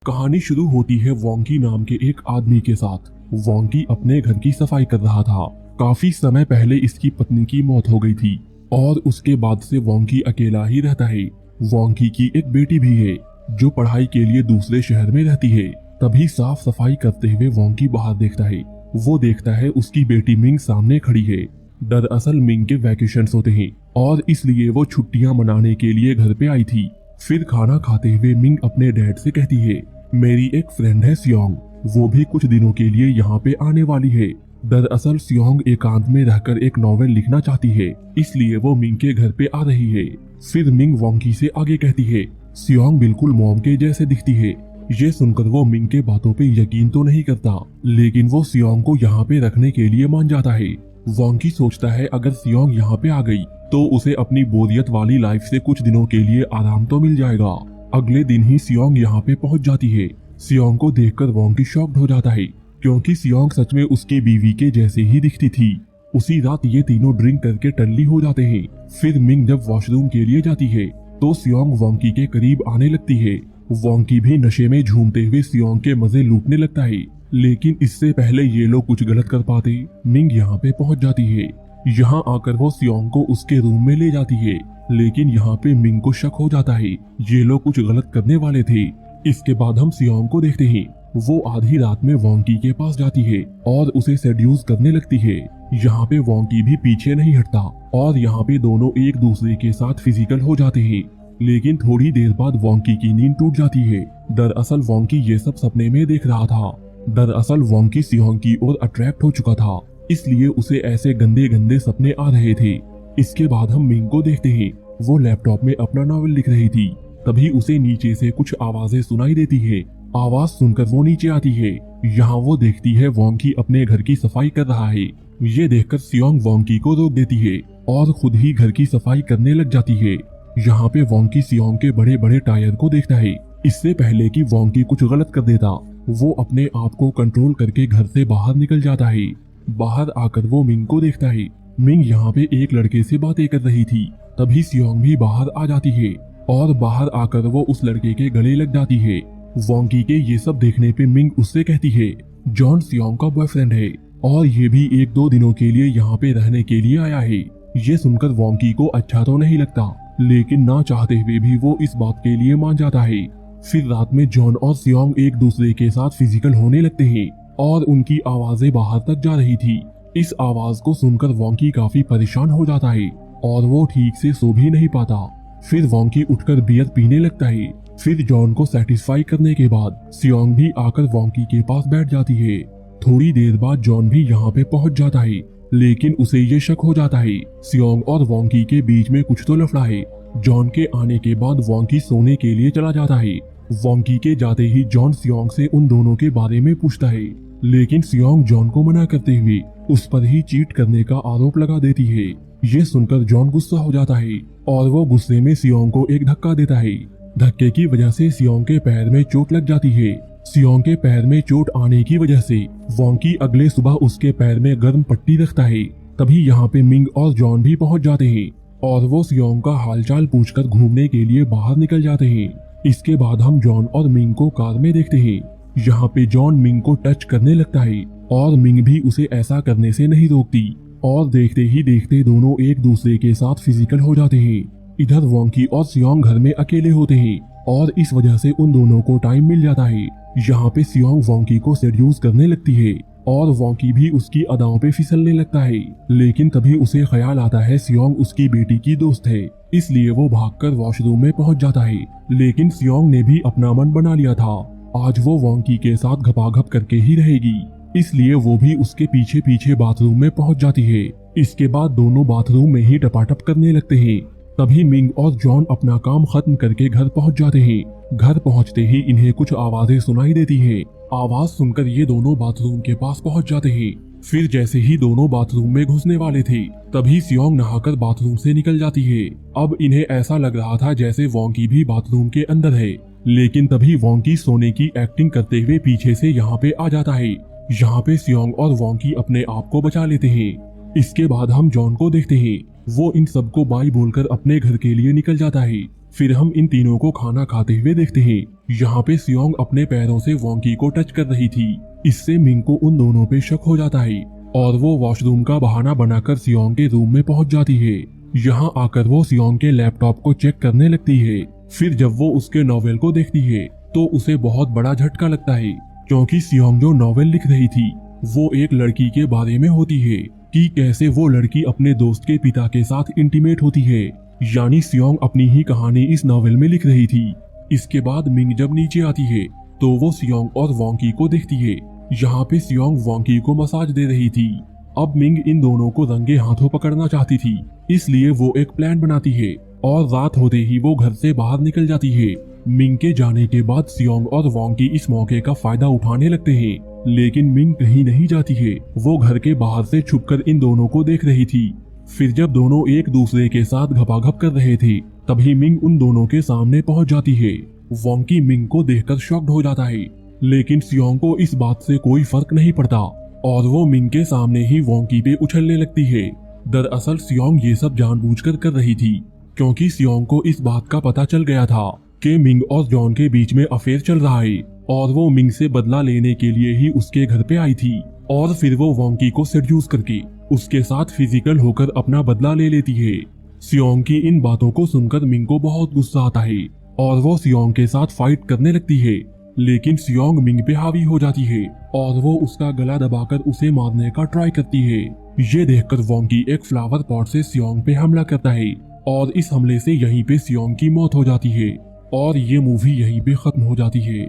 कहानी शुरू होती है वोंकी नाम के एक आदमी के साथ। वोंकी अपने घर की सफाई कर रहा था। काफी समय पहले इसकी पत्नी की मौत हो गई थी और उसके बाद से वोंकी अकेला ही रहता है। वोंकी की एक बेटी भी है जो पढ़ाई के लिए दूसरे शहर में रहती है। तभी साफ सफाई करते हुए वोंकी बाहर देखता है। वो देखता है उसकी बेटी मिंग सामने खड़ी है। दरअसल मिंग के वैकेशंस होते हैं और इसलिए वो छुट्टियां मनाने के लिए घर पे आई थी। फिर खाना खाते हुए मिंग अपने डैड से कहती है, मेरी एक फ्रेंड है सियोंग, वो भी कुछ दिनों के लिए यहाँ पे आने वाली है। दरअसल सियोंग एकांत में रहकर एक नॉवेल लिखना चाहती है, इसलिए वो मिंग के घर पे आ रही है। फिर मिंग वोंकी से आगे कहती है, सियोंग बिल्कुल मॉम के जैसे दिखती है। ये सुनकर वो मिंग के बातों पे यकीन तो नहीं करता, लेकिन वो सियोंग को यहाँ पे रखने के लिए मान जाता है। वोंकी सोचता है अगर सियोंग यहाँ पे आ गई तो उसे अपनी बोरियत वाली लाइफ से कुछ दिनों के लिए आराम तो मिल जाएगा। अगले दिन ही सियोंग यहाँ पे पहुँच जाती है। सियोंग को देखकर वोंकी शॉक्ड हो जाता है, क्योंकि सियोंग सच में उसकी बीवी के जैसे ही दिखती थी। उसी रात ये तीनों ड्रिंक करके टल्ली हो जाते हैं। फिर मिंग जब वॉशरूम के लिए जाती है तो सियोंग वोंकी के करीब आने लगती है। वोंकी भी नशे में झूमते हुए सियोंग के मजे लूटने लगता है, लेकिन इससे पहले ये लोग कुछ गलत कर पाते मिंग यहाँ पे पहुँच जाती है। यहाँ आकर वो सियोंग को उसके रूम में ले जाती है, लेकिन यहाँ पे मिंग को शक हो जाता है ये लोग कुछ गलत करने वाले थे। इसके बाद हम सियोंग को देखते हैं। वो आधी रात में वोंकी के पास जाती है और उसे सेड्यूस करने लगती है। यहाँ पे वोंकी भी पीछे नहीं हटता और यहाँ पे दोनों एक दूसरे के साथ फिजिकल हो जाते हैं। लेकिन थोड़ी देर बाद वोंकी की नींद टूट जाती है। दरअसल वोंकी ये सब सपने में देख रहा था। दरअसल वोंकी सियोंग की ओर अट्रैक्ट हो चुका था, इसलिए उसे ऐसे गंदे गंदे सपने आ रहे थे। इसके बाद हम मिंग को देखते हैं। वो लैपटॉप में अपना नॉवेल लिख रही थी। तभी उसे नीचे से कुछ आवाजें सुनाई देती है। आवाज सुनकर वो नीचे आती है। यहाँ वो देखती है वोंकी अपने घर की सफाई कर रहा है। ये देखकर सियोंग वोंकी को रोक देती है और खुद ही घर की सफाई करने लग जाती है। यहाँ पे वोंकी सियोंग के बड़े बड़े टायर को देखता है। इससे पहले कि वोंकी कुछ गलत कर देता, वो अपने आप को कंट्रोल करके घर से बाहर निकल जाता है। बाहर आकर वो मिंग को देखता है। मिंग यहाँ पे एक लड़के से बातें कर रही थी। तभी सियोंग भी बाहर आ जाती है और बाहर आकर वो उस लड़के के गले लग जाती है। वोंकी के ये सब देखने पे मिंग उससे कहती है, जॉन सियोंग का बॉयफ्रेंड है और ये भी 1-2 दिनों के लिए यहाँ पे रहने के लिए आया है। ये सुनकर वोंकी को अच्छा तो नहीं लगता, लेकिन ना चाहते हुए भी वो इस बात के लिए मान जाता है। फिर रात में जॉन और सियोंग एक दूसरे के साथ फिजिकल होने लगते हैं और उनकी आवाजें बाहर तक जा रही थी। इस आवाज को सुनकर वोंकी काफी परेशान हो जाता है और वो ठीक से सो भी नहीं पाता। फिर वोंकी उठकर बियर पीने लगता है। फिर जॉन को सेटिस्फाई करने के बाद सियोंग भी आकर वोंकी के पास बैठ जाती है। थोड़ी देर बाद जॉन भी यहाँ पे पहुँच जाता है, लेकिन उसे ये शक हो जाता है सियोंग और वोंकी के बीच में कुछ तो लफड़ा है। जॉन के आने के बाद वोंकी सोने के लिए चला जाता है। वोंकी के जाते ही जॉन सियोंग से उन दोनों के बारे में पूछता है, लेकिन सियोंग जॉन को मना करते हुए उस पर ही चीट करने का आरोप लगा देती है। ये सुनकर जॉन गुस्सा हो जाता है और वो गुस्से में सियोंग को एक धक्का देता है। धक्के की वजह से सियोंग के पैर में चोट लग जाती है। सियोंग के पैर में चोट आने की वजह से वोंकी अगले सुबह उसके पैर में गर्म पट्टी रखता है। तभी यहाँ पे मिंग और जॉन भी पहुँच जाते हैं और वो सियोंग का हालचाल पूछकर घूमने के लिए बाहर निकल जाते हैं। इसके बाद हम जॉन और मिंग को कार में देखते हैं। यहाँ पे जॉन मिंग को टच करने लगता है और मिंग भी उसे ऐसा करने से नहीं रोकती और देखते ही देखते दोनों एक दूसरे के साथ फिजिकल हो जाते हैं। इधर वोंकी और सियोंग घर में अकेले होते हैं और इस वजह से उन दोनों को टाइम मिल जाता है। यहाँ पे सियोंग वोंकी को सेड्यूस करने लगती है और वोंकी भी उसकी अदाओं पे फिसलने लगता है। लेकिन तभी उसे ख्याल आता है सियोंग उसकी बेटी की दोस्त है, इसलिए वो भागकर वॉशरूम में पहुंच जाता है। लेकिन सियोंग ने भी अपना मन बना लिया था, आज वो वोंकी के साथ घपाघप करके ही रहेगी, इसलिए वो भी उसके पीछे पीछे बाथरूम में पहुंच जाती है। इसके बाद दोनों बाथरूम में ही टपाटप करने लगते हैं। तभी मिंग और जॉन अपना काम खत्म करके घर पहुंच जाते हैं। घर पहुंचते ही इन्हें कुछ आवाजें सुनाई देती हैं। आवाज सुनकर ये दोनों बाथरूम के पास पहुंच जाते हैं। फिर जैसे ही दोनों बाथरूम में घुसने वाले थे, तभी सियोंग नहाकर बाथरूम से निकल जाती है। अब इन्हें ऐसा लग रहा था जैसे वोंकी भी बाथरूम के अंदर है, लेकिन तभी वोंकी सोने की एक्टिंग करते हुए पीछे से यहाँ पे आ जाता है। यहाँ पे सियोंग और वोंकी अपने आप को बचा लेते हैं। इसके बाद हम जॉन को देखते हैं, वो इन सबको बाय बोलकर अपने घर के लिए निकल जाता है। फिर हम इन तीनों को खाना खाते हुए देखते हैं। यहाँ पे सियोंग अपने पैरों से वोंकी को टच कर रही थी। इससे मिंग को उन दोनों पे शक हो जाता है और वो वॉशरूम का बहाना बनाकर सियोंग के रूम में पहुंच जाती है। यहाँ आकर वो सियोंग के लैपटॉप को चेक करने लगती है। फिर जब वो उसके नॉवेल को देखती है तो उसे बहुत बड़ा झटका लगता है, क्योंकि सियोंग जो नॉवेल लिख रही थी वो एक लड़की के बारे में होती है कि कैसे वो लड़की अपने दोस्त के पिता के साथ इंटीमेट होती है। यानी सियोंग अपनी ही कहानी इस नॉवेल में लिख रही थी। इसके बाद मिंग जब नीचे आती है तो वो सियोंग और वोंकी को देखती है। यहाँ पे सियोंग वोंकी को मसाज दे रही थी। अब मिंग इन दोनों को रंगे हाथों पकड़ना चाहती थी, इसलिए वो एक प्लान बनाती है और रात होते ही वो घर से बाहर निकल जाती है। मिंग के जाने के बाद सियोंग और वोंकी इस मौके का फायदा उठाने लगते हैं, लेकिन मिंग कहीं नहीं जाती है। वो घर के बाहर से छुपकर इन दोनों को देख रही थी। फिर जब दोनों एक दूसरे के साथ घपाघप कर रहे थे तभी मिंग उन दोनों के सामने पहुंच जाती है। वोंकी मिंग को देखकर शॉक्ड हो जाता है, लेकिन सियोंग को इस बात से कोई फर्क नहीं पड़ता और वो मिंग के सामने ही वोंकी पे उछलने लगती है। दरअसल सियोंग ये सब जानबूझकर कर रही थी, क्योंकि सियोंग को इस बात का पता चल गया था कि मिंग और जॉन के बीच में अफेयर चल रहा है और वो मिंग से बदला लेने के लिए ही उसके घर पे आई थी। और फिर वो वोंकी को सेड्यूस करके उसके साथ फिजिकल होकर अपना बदला ले लेती है। सियोंग की इन बातों को सुनकर मिंग को बहुत गुस्सा आता है और वो सियोंग के साथ फाइट करने लगती है, लेकिन सियोंग मिंग पे हावी हो जाती है और वो उसका गला दबाकर उसे मारने का ट्राई करती है। ये देखकर वोंकी एक फ्लावर पॉट से सियोंग पे हमला करता है और इस हमले से यहीं पे सियोंग की मौत हो जाती है और ये मूवी यहीं पे खत्म हो जाती है।